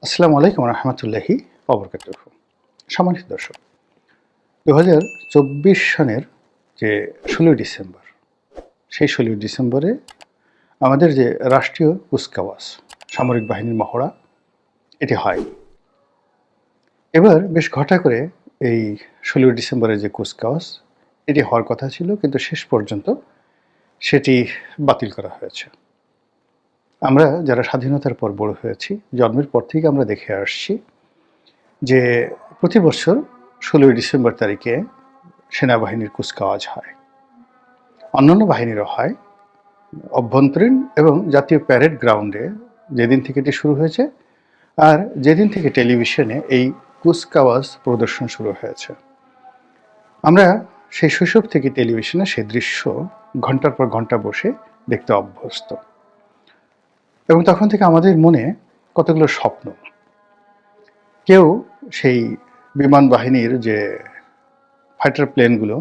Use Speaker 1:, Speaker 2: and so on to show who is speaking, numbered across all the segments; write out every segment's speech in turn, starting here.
Speaker 1: আসসালামু আলাইকুম রহমতুল্লাহি ওবরকাতুহু। সম্মানিত দর্শক, 2024 সনের যে 16 ডিসেম্বর, সেই 16 ডিসেম্বরে আমাদের যে রাষ্ট্রীয় কুচকাওয়াজ, সামরিক বাহিনীর মহড়া, এটি হয়। এবার বেশ ঘটা করে এই 16 ডিসেম্বরে যে কুচকাওয়াজ, এটি হওয়ার কথা ছিল, কিন্তু শেষ পর্যন্ত সেটি বাতিল করা হয়েছে। আমরা যারা স্বাধীনতার পর বড় হয়েছি, জন্মের পর থেকে আমরা দেখে আসছি যে প্রতি বছর 16 ডিসেম্বর তারিখে সেনাবাহিনীর কুচকাওয়াজ হয়, অন্যান্য বাহিনীরও হয়। অভ্যন্তরীণ এবং জাতীয় প্যারেড গ্রাউন্ডে যেদিন থেকে এটি শুরু হয়েছে, আর যেদিন থেকে টেলিভিশনে এই কুচকাওয়াজ প্রদর্শন শুরু হয়েছে, আমরা সেই শৈশব থেকে টেলিভিশনে সেই দৃশ্য ঘন্টার পর ঘন্টা বসে দেখতে অভ্যস্ত। এবং তখন থেকে আমাদের মনে কতগুলো স্বপ্ন। কেউ সেই বিমান বাহিনীর যে ফাইটার প্লেনগুলো,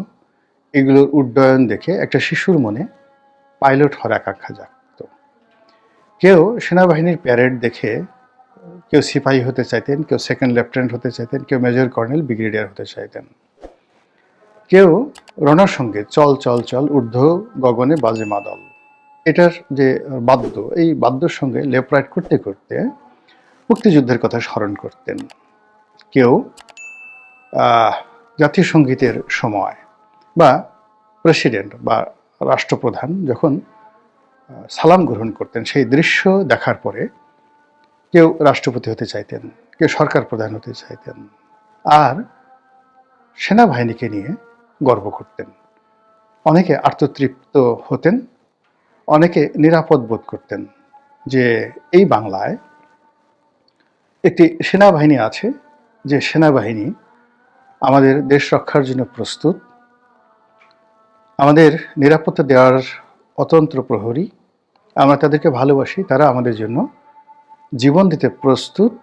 Speaker 1: এগুলোর উড্ডয়ন দেখে একটা শিশুর মনে পাইলট হওয়ার আকাঙ্ক্ষা জাগত। কেউ সেনাবাহিনীর প্যারেড দেখে কেউ সিপাহী হতে চাইতেন, কেউ সেকেন্ড লেফটেন্যান্ট হতে চাইতেন, কেউ মেজর কর্নেল, ব্রিগেডিয়ার হতে চাইতেন। কেউ রণসঙ্গীত চল চল চল ঊর্ধ্ব গগনে বাজে মাদল, এটার যে বাদ্য, এই বাদ্যর সঙ্গে লেফট রাইট করতে করতে মুক্তিযুদ্ধের কথা স্মরণ করতেন। কেউ জাতীয় সঙ্গীতের সময় বা প্রেসিডেন্ট বা রাষ্ট্রপ্রধান যখন সালাম গ্রহণ করতেন, সেই দৃশ্য দেখার পরে কেউ রাষ্ট্রপতি হতে চাইতেন, কেউ সরকার প্রধান হতে চাইতেন, আর সেনাবাহিনীকে নিয়ে গর্ব করতেন। অনেকে আত্মতৃপ্ত হতেন, অনেকে নিরাপদ বোধ করতেন যে এই বাংলায় একটি সেনাবাহিনী আছে, যে সেনাবাহিনী আমাদের দেশ রক্ষার জন্য প্রস্তুত, আমাদের নিরাপত্তা দেওয়ার অতন্ত্র প্রহরী। আমরা তাদেরকে ভালোবাসি, তারা আমাদের জন্য জীবন দিতে প্রস্তুত।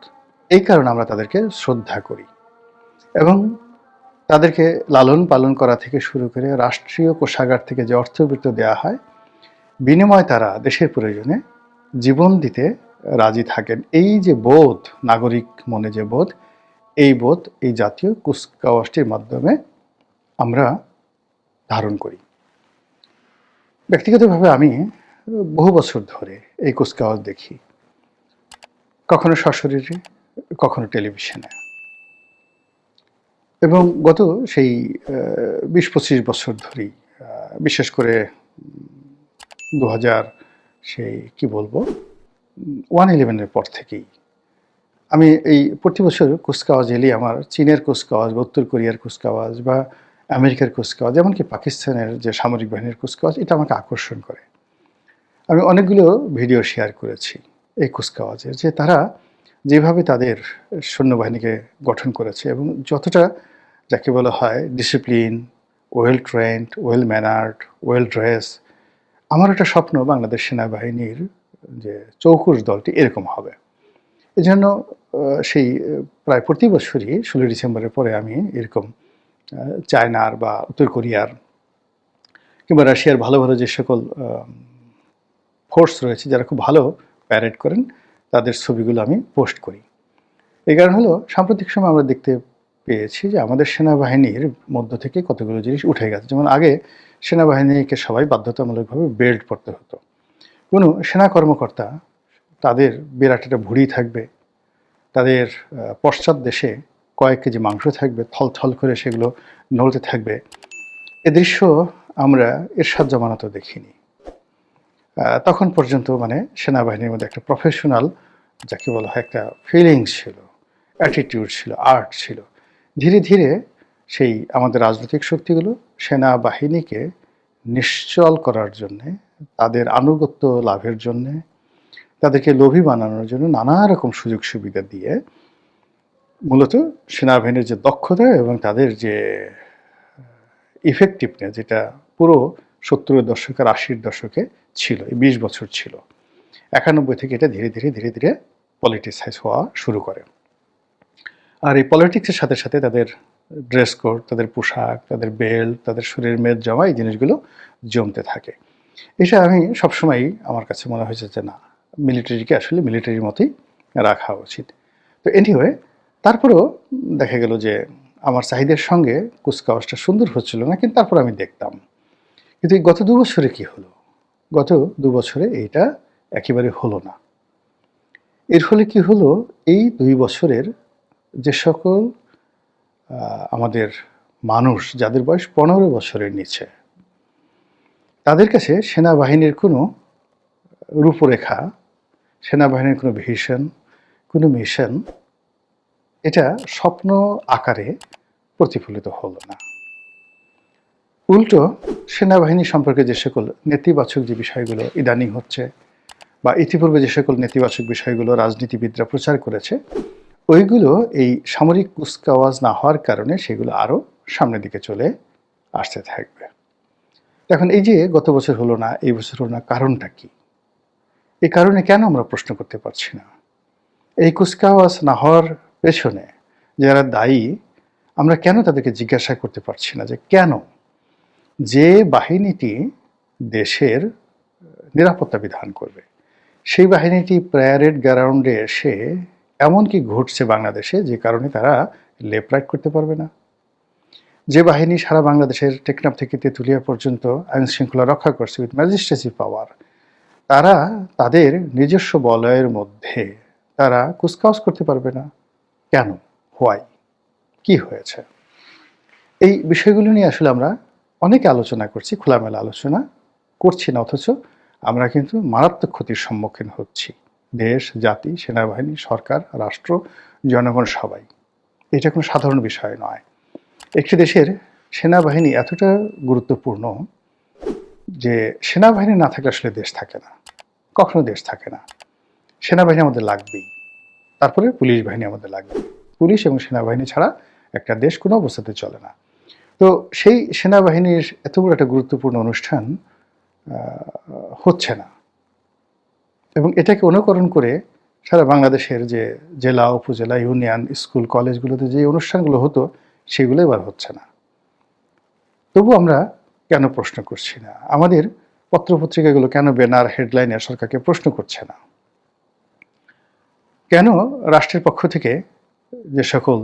Speaker 1: এই কারণে আমরা তাদেরকে শ্রদ্ধা করি এবং তাদেরকে লালন পালন করা থেকে শুরু করে রাষ্ট্রীয় কোষাগার থেকে যে অর্থবৃত্ত দেওয়া হয়, বিনিময়ে তারা দেশের প্রয়োজনে জীবন দিতে রাজি থাকেন। এই যে বোধ, নাগরিক মনে যে বোধ, এই বোধ এই জাতীয় কুচকাওয়াজটির মাধ্যমে আমরা ধারণ করি। ব্যক্তিগতভাবে আমি বহু বছর ধরে এই কুচকাওয়াজ দেখি, কখনো সশরীরে, কখনো টেলিভিশনে। এবং গত সেই 20-25 বছর ধরেই, বিশেষ করে 2000 সেই কি বলবো 111-এর পর থেকেই আমি এই প্রতি বছর কুচকাওয়াজ এলেই আমার চীনের কুচকাওয়াজ বা উত্তর কোরিয়ার কুচকাওয়াজ বা আমেরিকার কুচকাওয়াজ, এমনকি পাকিস্তানের যে সামরিক বাহিনীর কুচকাওয়াজ, এটা আমাকে আকর্ষণ করে। আমি অনেকগুলো ভিডিও শেয়ার করেছি এই কুচকাওয়াজের, যে তারা যেভাবে তাদের সৈন্যবাহিনীকে গঠন করেছে এবং যতটা যাকে বলা হয় discipline, well trend, well ম্যানার্ড, well dress. আমার একটা স্বপ্ন বাংলাদেশ সেনাবাহিনীর যে চৌকুশ দলটি এরকম হবে। এই জন্য সেই প্রায় প্রতি বছরই 16 ডিসেম্বরের পরে আমি এরকম চায়নার বা উত্তর কোরিয়ার কিংবা রাশিয়ার ভালো ভালো যে সকল ফোর্স রয়েছে, যারা খুব ভালো প্যারেড করেন, তাদের ছবিগুলো আমি পোস্ট করি। এই কারণ হলো সাম্প্রতিক সময় আমরা দেখতে পেয়েছি যে আমাদের সেনাবাহিনীর মধ্য থেকে কতগুলো জিনিস উঠে গেছে। যেমন আগে সেনাবাহিনীকে সবাই বাধ্যতামূলকভাবে বেল্ট পরতে হতো। কোনো সেনা কর্মকর্তা তাদের বিরাট একটা ভুঁড়ি থাকবে, তাদের পশ্চাৎ দেশে কয়েক কেজি মাংস থাকবে, থলথল করে সেগুলো নড়তে থাকবে। এ দৃশ্য আমরা এরশাদ জামানাতেও দেখিনি। তখন পর্যন্ত মানে সেনাবাহিনীর মধ্যে একটা প্রফেশনাল, যাকে বলা হয়, একটা ফিলিংস ছিল, অ্যাটিটিউড ছিল, আর্ট ছিল। ধীরে ধীরে সেই আমাদের রাজনৈতিক শক্তিগুলো সেনাবাহিনীকে নিশ্চল করার জন্যে, তাদের আনুগত্য লাভের জন্যে, তাদেরকে লোভী বানানোর জন্য নানা রকম সুযোগ সুবিধা দিয়ে মূলত সেনাবাহিনীর যে দক্ষতা এবং তাদের যে ইফেক্টিভনেস, যেটা পুরো 70-এর দশকের 80-র দশকে ছিল, এই 20 বছর ছিল, 91 থেকে এটা ধীরে ধীরে ধীরে ধীরে পলিটিসাইজ হওয়া শুরু করে। আর এই পলিটিক্সের সাথে সাথে তাদের ড্রেস কোড, তাদের পোশাক, তাদের বেল্ট, তাদের শরীরের মেদ জমা, এই জিনিসগুলো জমতে থাকে। এটা আমি সবসময়ই আমার কাছে মনে হয়েছে যে না, মিলিটারিকে আসলে মিলিটারির মতোই রাখা উচিত। তো এনিওয়ে, তারপরেও দেখা গেল যে আমার চাহিদার সঙ্গে কুচকাওয়াজটা সুন্দর হচ্ছিল না, কিন্তু তারপর আমি দেখতাম। কিন্তু এই গত ২ বছরে কি হলো? গত ২ বছরে এইটা একেবারে হলো না। এর ফলে কি হলো? এই ২ বছরের যে সকল আমাদের মানুষ যাদের বয়স ১৫ বছরের নিচে, তাদের কাছে সেনাবাহিনীর কোনো রূপরেখা, সেনাবাহিনীর কোনো ভিশন, কোনো মিশন, এটা স্বপ্ন আকারে প্রতিফলিত হলো না। উল্টো সেনাবাহিনী সম্পর্কে যে সকল নেতিবাচক যে বিষয়গুলো ইদানিং হচ্ছে, বা ইতিপূর্বে যে সকল নেতিবাচক বিষয়গুলো রাজনীতিবিদরা প্রচার করেছে, ওইগুলো এই সামরিক কুচকাওয়াজ না হওয়ার কারণে সেগুলো আরও সামনের দিকে চলে আসতে থাকবে। এখন এই যে গত বছর হলো না, এই বছর হলো না, কারণটা কি? এই কারণে কেন আমরা প্রশ্ন করতে পারছি না? এই কুচকাওয়াজ না হওয়ার পেছনে যারা দায়ী, আমরা কেন তাদেরকে জিজ্ঞাসা করতে পারছি না যে কেন? যে বাহিনীটি দেশের নিরাপত্তা বিধান করবে, সেই বাহিনীটি প্যারেড গ্রাউন্ডে এসে এমন কি ঘটছে বাংলাদেশে যে কারণে তারা লেফট রাইট করতে পারবে না? যে বাহিনী সারা বাংলাদেশের টেকনাফ থেকে তেঁতুলিয়া পর্যন্ত আইন শৃঙ্খলা রক্ষা করছে উইথ ম্যাজিস্ট্রেসি পাওয়ার, তারা তাদের নিজস্ব বলয়ের মধ্যে তারা কুচকাওয়াজ করতে পারবে না কেন? হোয়াই? কি হয়েছে? এই বিষয়গুলো নিয়ে আসলে আমরা অনেকে আলোচনা করছি, খোলামেলা আলোচনা করছি না, অথচ আমরা কিন্তু মারাত্মক ক্ষতির সম্মুখীন হচ্ছি। দেশ, জাতি, সেনাবাহিনী, সরকার, রাষ্ট্র, জনগণ সবাই। এটা কোনো সাধারণ বিষয় নয়। একটি দেশের সেনাবাহিনী এতটা গুরুত্বপূর্ণ যে সেনাবাহিনী না থাকলে আসলে দেশ থাকে না, কখনো দেশ থাকে না। সেনাবাহিনী আমাদের লাগবেই, তারপরে পুলিশ বাহিনী আমাদের লাগবে। পুলিশ এবং সেনাবাহিনী ছাড়া একটা দেশ কোনো অবস্থাতে চলে না। তো সেই সেনাবাহিনীর এত বড় একটা গুরুত্বপূর্ণ অনুষ্ঠান হচ্ছে না, এবং এটাকে অনুকরণ করে সারা বাংলাদেশের যে জেলা, উপজেলা, ইউনিয়ন, স্কুল, কলেজগুলোতে যে অনুষ্ঠানগুলো হতো সেগুলো এবার হচ্ছে না। তবু আমরা কেন প্রশ্ন করছি না? আমাদের পত্রপত্রিকাগুলো কেন ব্যানার, হেডলাইনে সরকারকে প্রশ্ন করছে না? কেন রাষ্ট্রের পক্ষ থেকে যে সকল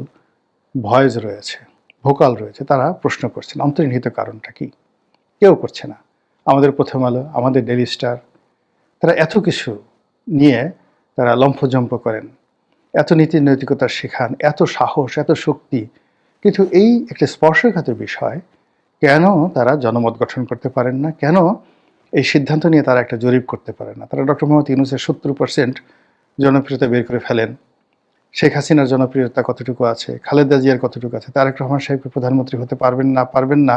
Speaker 1: ভয়েস রয়েছে, ভোকাল রয়েছে, তারা প্রশ্ন করছেন? অন্তর্নিহিত কারণটা কি? কেউ করছে না। আমাদের প্রথম আলো, আমাদের ডেইলি স্টার, তারা এত কিছু নিয়ে তারা লম্ফজম্প করেন, এত নীতি নৈতিকতা শেখান, এত সাহস, এত শক্তি, কিন্তু এই একটা স্পর্শকাতর বিষয় কেন তারা জনমত গঠন করতে পারেন না? কেন এই সিদ্ধান্ত নিয়ে তারা একটা জরিপ করতে পারেন না? তারা ডক্টর মোহাম্মদ ইউনূসের ৭০% জনপ্রিয়তা বের করে ফেলেন, শেখ হাসিনার জনপ্রিয়তা কতটুকু আছে, খালেদা জিয়ার কতটুকু আছে, তারেক রহমান সাহেবকে প্রধানমন্ত্রী হতে পারবেন না,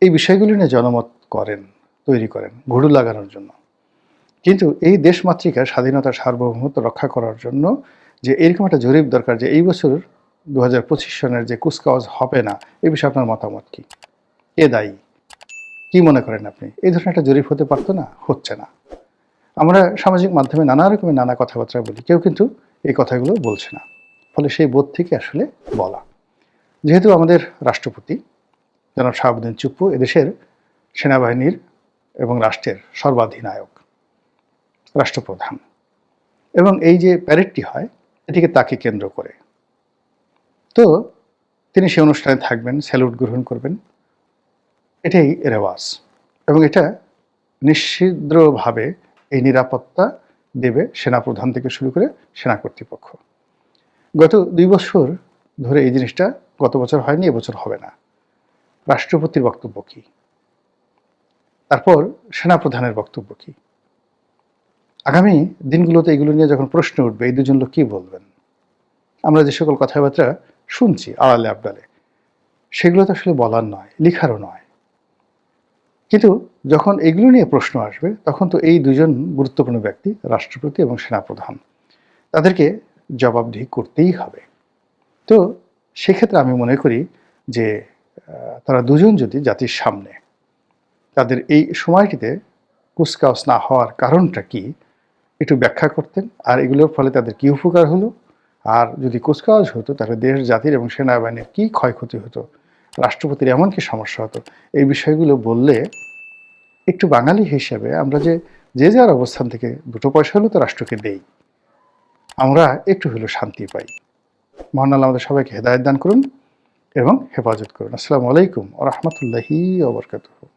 Speaker 1: এই বিষয়গুলি নিয়ে জনমত করেন, তৈরি করেন ঘুড়ু লাগানোর জন্য। কিন্তু এই দেশমাতৃকার স্বাধীনতার সার্বভৌমত্ব রক্ষা করার জন্য যে এরকম একটা জরিপ দরকার, যে এই বছর ২০২৫ সনের যে কুচকাওয়াজ হবে না, এই বিষয়ে আপনার মতামত কি? কে দায়ী? কি মনে করেন আপনি? এই ধরনের একটা জরিপ হতে পারতো না? হচ্ছে না। আমরা সামাজিক মাধ্যমে নানা রকমের নানা কথাবার্তা বলি, কেউ কিন্তু এই কথাগুলো বলছে না। ফলে সেই বোধ থেকে আসলে বলা। যেহেতু আমাদের রাষ্ট্রপতি জনাব শাহাবুদ্দিন চুপ্পু এদেশের সেনাবাহিনীর এবং রাষ্ট্রের সর্বাধিনায়ক, রাষ্ট্রপ্রধান, এবং এই যে প্যারেডটি হয় এটিকে তাকে কেন্দ্র করে, তো তিনি সে অনুষ্ঠানে থাকবেন, স্যালুট গ্রহণ করবেন, এটাই রেওয়াজ। এবং এটা নিশ্ছিদ্রভাবে এই নিরাপত্তা দেবে সেনাপ্রধান থেকে শুরু করে সেনা কর্তৃপক্ষ। গত ২ বছর ধরে এই জিনিসটা গত বছর হয়নি, এবছর হবে না। রাষ্ট্রপতির বক্তব্য কি? তারপর সেনাপ্রধানের বক্তব্য কি? আগামী দিনগুলোতে এগুলো নিয়ে যখন প্রশ্ন উঠবে, এই দুজন লোক কি বলবেন? আমরা যে সকল কথাবার্তা শুনছি আড়ালে আবডালে, সেগুলো তো আসলে বলার নয়, লিখারও নয়। কিন্তু যখন এগুলো নিয়ে প্রশ্ন আসবে, তখন তো এই দুজন গুরুত্বপূর্ণ ব্যক্তি, রাষ্ট্রপতি এবং সেনাপ্রধান, তাদেরকে জবাবদিহি করতেই হবে। তো সেক্ষেত্রে আমি মনে করি যে তারা দুজন যদি জাতির সামনে তাদের এই সময়টিতে কুচকাওয়াজ না হওয়ার কারণটা কি একটু ব্যাখ্যা করতেন, আর এগুলোর ফলে তাদের কী উপকার হলো, আর যদি কুচকাওয়াজ হতো তাহলে দেশ, জাতির এবং সেনাবাহিনীর কী ক্ষয়ক্ষতি হতো, রাষ্ট্রপতির এমন কি সমস্যা হতো, এই বিষয়গুলো বললে একটু বাঙালি হিসেবে আমরা যে যার অবস্থান থেকে দুটো পয়সা হলেও তো রাষ্ট্রকে দেই, আমরা একটু হলেও শান্তি পাই। মহান আল্লাহ আমাদের সবাইকে হেদায়েত দান করুন এবং হেফাজত করুন। আসসালামু আলাইকুম ওয়া রাহমাতুল্লাহি ওয়া বারাকাতুহু।